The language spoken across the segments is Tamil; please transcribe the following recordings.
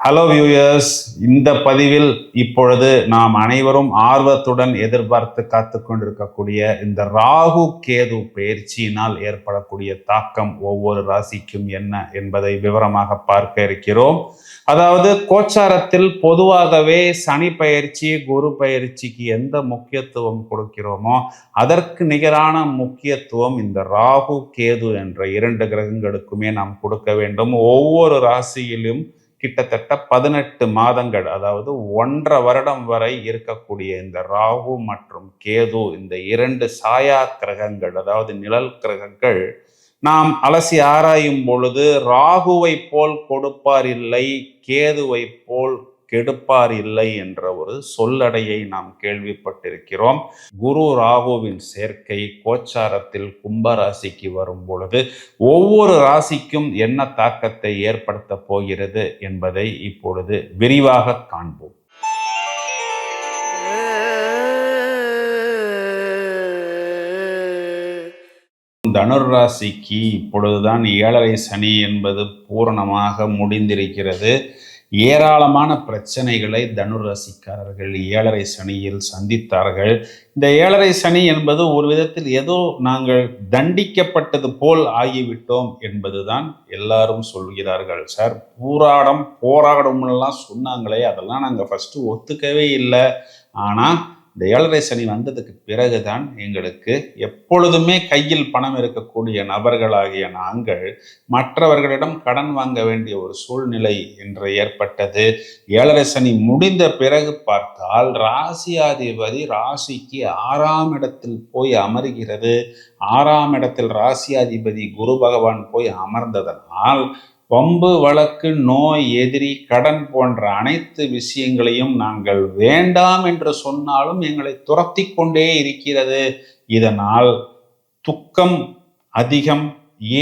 ஹலோ வியூயர்ஸ், இந்த பதிவில் இப்பொழுது நாம் அனைவரும் ஆர்வத்துடன் எதிர்பார்த்து காத்து கொண்டிருக்கக்கூடிய இந்த ராகு கேது பயிற்சியினால் ஏற்படக்கூடிய தாக்கம் ஒவ்வொரு ராசிக்கும் என்ன என்பதை விவரமாக பார்க்க இருக்கிறோம். அதாவது கோச்சாரத்தில் பொதுவாகவே சனி பயிற்சி குரு பயிற்சிக்கு எந்த முக்கியத்துவம் கொடுக்கிறோமோ அதற்கு நிகரான முக்கியத்துவம் இந்த ராகு கேது என்ற 2 கிரகங்களுக்குமே நாம் கொடுக்க வேண்டும். ஒவ்வொரு ராசியிலும் கிட்டத்தட்ட 18 மாதங்கள், அதாவது 1.5 வருடம் வரை இருக்கக்கூடிய இந்த ராகு மற்றும் கேது, இந்த 2 சாயா கிரகங்கள், அதாவது நிழல் கிரகங்கள், நாம் அலசி ஆராயும் பொழுது ராகுவை போல் கொடுப்பார் இல்லை, கேதுவை போல் கெடுப்பார் இல்லை என்ற ஒரு சொல்லடையை நாம் கேள்விப்பட்டிருக்கிறோம். குரு ராகுவின் சேர்க்கை கோச்சாரத்தில் கும்பராசிக்கு வரும் பொழுது ஒவ்வொரு ராசிக்கும் என்ன தாக்கத்தை ஏற்படுத்த போகிறது என்பதை இப்பொழுது விரிவாக காண்போம். தனுர் ராசிக்கு இப்பொழுதுதான் 7.5 சனி என்பது பூரணமாக முடிந்திருக்கிறது. ஏராளமான பிரச்சனைகளை தனுர் ராசிக்காரர்கள் 7.5 சனியில் சந்தித்தார்கள். இந்த 7.5 சனி என்பது ஒரு விதத்தில் ஏதோ நாங்கள் தண்டிக்கப்பட்டது போல் ஆகிவிட்டோம் என்பதுதான் எல்லாரும் சொல்கிறார்கள். சார், போராடம்லாம் சொன்னாங்களே, அதெல்லாம் நாங்கள் ஃபர்ஸ்ட் ஒத்துக்கவே இல்லை. ஆனால் இந்த 7.5 சனி வந்ததுக்கு பிறகுதான் எங்களுக்கு எப்பொழுதுமே கையில் பணம் இருக்கக்கூடிய நபர்களாகிய நாங்கள் மற்றவர்களிடம் கடன் வாங்க வேண்டிய ஒரு சூழ்நிலை என்று ஏற்பட்டது. 7.5 சனி முடிந்த பிறகு பார்த்தால் ராசியாதிபதி ராசிக்கு 6ஆம் இடத்தில் போய் அமர்கிறது. 6ஆம் இடத்தில் ராசியாதிபதி குரு பகவான் போய் அமர்ந்ததனால் வம்பு, வழக்கு, நோய், எதிரி, கடன் போன்ற அனைத்து விஷயங்களையும் நாங்கள் வேண்டாம் என்று சொன்னாலும் எங்களை துரத்தி கொண்டே இருக்கிறது. இதனால் துக்கம் அதிகம்,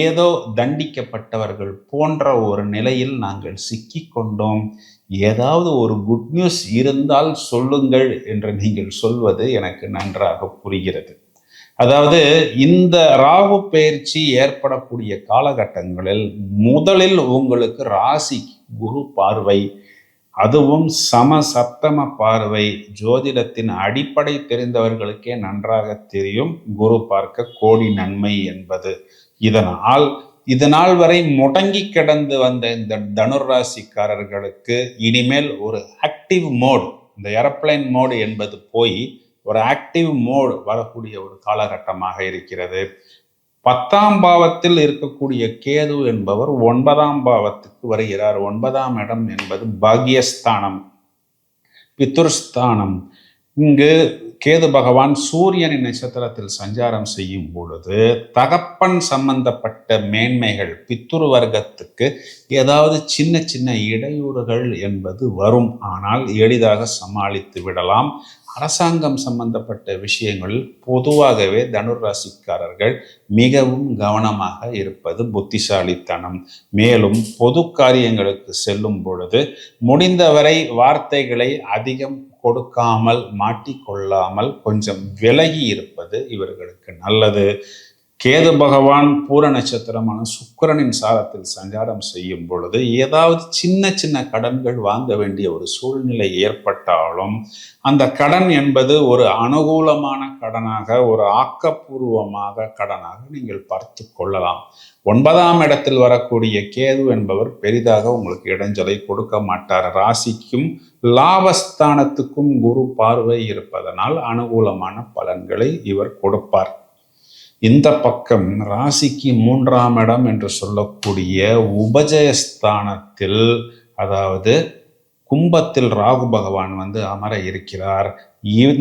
ஏதோ தண்டிக்கப்பட்டவர்கள் போன்ற ஒரு நிலையில் நாங்கள் சிக்கி கொண்டோம். ஏதாவது ஒரு குட் நியூஸ் இருந்தால் சொல்லுங்கள் என்று நீங்கள் சொல்வது எனக்கு நன்றாக புரிகிறது. அதாவது இந்த ராகு பயிற்சி ஏற்படக்கூடிய காலகட்டங்களில் முதலில் உங்களுக்கு ராசி குரு பார்வை, அதுவும் சப்தம பார்வை, ஜோதிடத்தின் அடிப்படை தெரிந்தவர்களுக்கே நன்றாக தெரியும் குரு பார்க்க கோடி நன்மை என்பது. இதனால் வரை முடங்கி கிடந்து வந்த இந்த தனுர் ராசிக்காரர்களுக்கு இனிமேல் ஒரு ஆக்டிவ் மோட், இந்த ஏரோப்ளைன் மோடு என்பது போய் ஒரு ஆக்டிவ் மோடு வரக்கூடிய ஒரு காலகட்டமாக இருக்கிறது. 10ஆம் பாவத்தில் இருக்கக்கூடிய கேது என்பவர் 9ஆம் பாவத்துக்கு வருகிறார். 9ஆம் இடம் என்பது பாக்யஸ்தானம், பித்ருஸ்தானம். இங்கு கேது பகவான் சூரியனின் நட்சத்திரத்தில் சஞ்சாரம் செய்யும் பொழுது தகப்பன் சம்பந்தப்பட்ட மேன்மைகள், பித்துரு வர்க்கத்துக்கு ஏதாவது சின்ன சின்ன இடையூறுகள் என்பது வரும். ஆனால் எளிதாக சமாளித்து விடலாம். அரசாங்கம் சம்பந்தப்பட்ட விஷயங்கள் பொதுவாகவே தனுர் ராசிக்காரர்கள் மிகவும் கவனமாக இருப்பது புத்திசாலித்தனம். மேலும் பொது காரியங்களுக்கு செல்லும் பொழுது முடிந்தவரை வார்த்தைகளை அதிகம் கொடுக்காமல், மாட்டிக்கொள்ளாமல் கொஞ்சம் விலகி இருப்பது இவர்களுக்கு நல்லது. கேது பகவான் பூர நட்சத்திரமான சுக்கிரனின் சாரத்தில் சஞ்சாரம் செய்யும் பொழுது ஏதாவது சின்ன சின்ன கடன்கள் வாங்க வேண்டிய ஒரு சூழ்நிலை ஏற்பட்டாலும் அந்த கடன் என்பது ஒரு அனுகூலமான கடனாக, ஒரு ஆக்கப்பூர்வமாக கடனாக நீங்கள் பார்த்து கொள்ளலாம். 9ஆம் இடத்தில் வரக்கூடிய கேது என்பவர் பெரிதாக உங்களுக்கு இடைஞ்சலை கொடுக்க மாட்டார். ராசிக்கும் லாபஸ்தானத்துக்கும் குரு பார்வை இருப்பதனால் அனுகூலமான பலன்களை இவர் கொடுப்பார். இந்த பக்கம் ராசிக்கு 3ஆம் இடம் என்று சொல்லக்கூடிய உபஜயஸ்தானத்தில், அதாவது கும்பத்தில் ராகு பகவான் அமர இருக்கிறார்.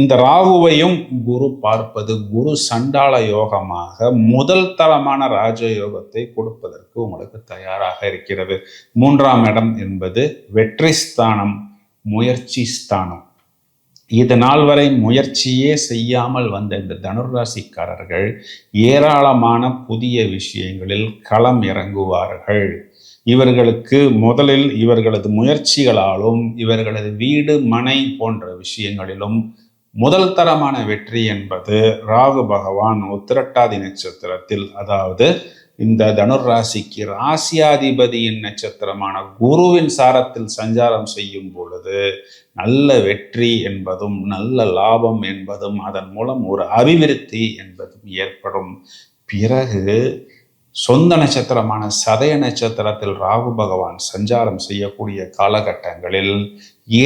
இந்த ராகுவையும் குரு பார்ப்பது குரு சண்டாள யோகமாக முதல் தரமான ராஜயோகத்தை கொடுப்பதற்கு உங்களுக்கு தயாராக இருக்கிறது. 3ஆம் இடம் என்பது வெற்றி ஸ்தானம், முயற்சி ஸ்தானம். இது நாள் வரை முயற்சியே செய்யாமல் வந்த இந்த தனுர் ராசிக்காரர்கள் ஏராளமான புதிய விஷயங்களில் களம் இறங்குவார்கள். இவர்களுக்கு முதலில் இவர்களது முயற்சிகளாலும் இவர்களது வீடு, மனை போன்ற விஷயங்களிலும் முதல் தரமான வெற்றி என்பது ராகு பகவான் உத்திரட்டாதி நட்சத்திரத்தில், அதாவது இந்த தனுர் ராசிக்கு ராசியாதிபதியின் நட்சத்திரமான குருவின் சாரத்தில் சஞ்சாரம் செய்யும் பொழுது நல்ல வெற்றி என்பதும் நல்ல லாபம் என்பதும் அதன் மூலம் ஒரு அபிவிருத்தி என்பதும் ஏற்படும். பிறகு சொந்த நட்சத்திரமான சதய நட்சத்திரத்தில் ராகு பகவான் சஞ்சாரம் செய்யக்கூடிய காலகட்டங்களில்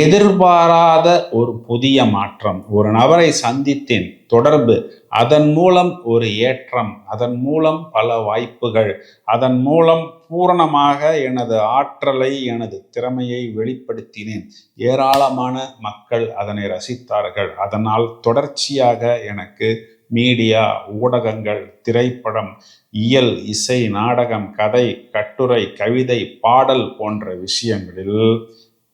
எதிர்பாராத ஒரு புதிய மாற்றம், ஒரு நபரை சந்தித்தேன், தொடர்பு, அதன் மூலம் ஒரு ஏற்றம், அதன் மூலம் பல வாய்ப்புகள், அதன் மூலம் பூரணமாக எனது ஆற்றலை, எனது திறமையை வெளிப்படுத்தினேன். ஏராளமான மக்கள் அதனை ரசித்தார்கள். அதனால் தொடர்ச்சியாக எனக்கு மீடியா, ஊடகங்கள், திரைப்படம், இயல், இசை, நாடகம், கதை, கட்டுரை, கவிதை, பாடல் போன்ற விஷயங்களில்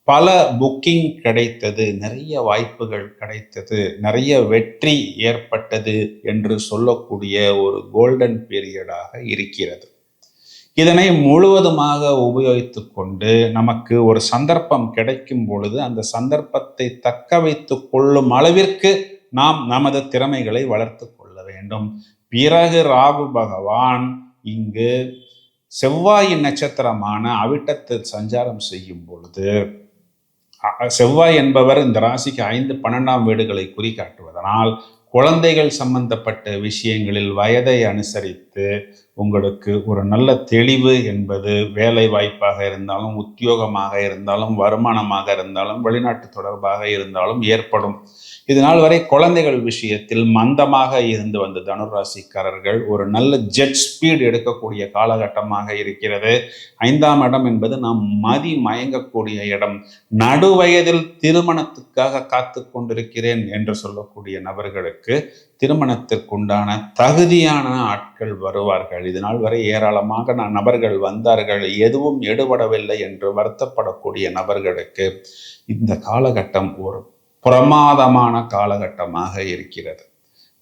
பல புக்கிங் கிடைத்தது, நிறைய வாய்ப்புகள் கிடைத்தது, நிறைய வெற்றி ஏற்பட்டது என்று சொல்லக்கூடிய ஒரு கோல்டன் பீரியடாக இருக்கிறது. இதனை முழுவதுமாக உபயோகித்து கொண்டு நமக்கு ஒரு சந்தர்ப்பம் கிடைக்கும் பொழுது அந்த சந்தர்ப்பத்தை தக்க வைத்து கொள்ளும் அளவிற்கு நாம் நமது திறமைகளை வளர்த்து கொள்ள வேண்டும். பிறகு ராகு பகவான் இங்கு செவ்வாயின் நட்சத்திரமான அவிட்டத்தில் சஞ்சாரம் செய்யும் பொழுது, செவ்வாய் என்பவர் இந்த ராசிக்கு 5, 12ஆம் வீடுகளை குறிகாட்டுவதனால் குழந்தைகள் சம்பந்தப்பட்ட விஷயங்களில் வயதை அனுசரித்து உங்களுக்கு ஒரு நல்ல தெளிவு என்பது வேலை வாய்ப்பாக இருந்தாலும், உத்தியோகமாக இருந்தாலும், வருமானமாக இருந்தாலும், வெளிநாட்டு தொடர்பாக இருந்தாலும் ஏற்படும். இதனால் வரை குழந்தைகள் விஷயத்தில் மந்தமாக இருந்து வந்த தனுராசிக்காரர்கள் ஒரு நல்ல ஜெட் ஸ்பீட் எடுக்கக்கூடிய காலகட்டமாக இருக்கிறது. 5ஆம் இடம் என்பது நாம் மதி மயங்கக்கூடிய இடம். நடுவயதில் திருமணத்துக்காக காத்து கொண்டிருக்கிறேன் என்று சொல்லக்கூடிய நபர்களுக்கு திருமணத்திற்குண்டான தகுதியான ஆட்கள் வருவார்கள். இதனால் வரை ஏராளமாக நபர்கள் வந்தார்கள், எதுவும் எடுபடவில்லை என்று வருத்தப்படக்கூடிய நபர்களுக்கு இந்த காலகட்டம் ஒரு பிரமாதமான காலகட்டமாக இருக்கிறது.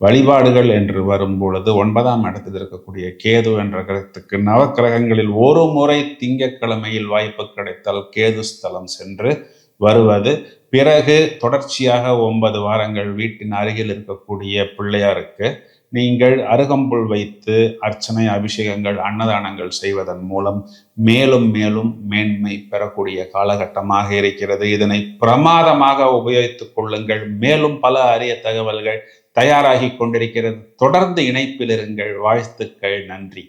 வழிபாடுகள் என்று வரும் பொழுது 9ஆம் இடத்தில் இருக்கக்கூடிய கேது என்ற கிரகத்துக்கு நவக்கிரகங்களில் ஒரு முறை திங்கட்கிழமையில் வாய்ப்பு கிடைத்தால் கேது ஸ்தலம் சென்று வருவது. பிறகு தொடர்ச்சியாக 9 வாரங்கள் வீட்டின் அருகில் இருக்கக்கூடிய பிள்ளையாருக்கு நீங்கள் அருகம்புல் வைத்து அர்ச்சனை, அபிஷேகங்கள், அன்னதானங்கள் செய்வதன் மூலம் மேலும் மேலும் மேன்மை பெறக்கூடிய காலகட்டமாக இருக்கிறது. இதனை பிரமாதமாக உபயோகித்துக் கொள்ளுங்கள். மேலும் பல அரிய தகவல்கள் தயாராகி கொண்டிருக்கிறது. தொடர்ந்து இணைப்பில் இருங்கள். வாழ்த்துக்கள். நன்றி.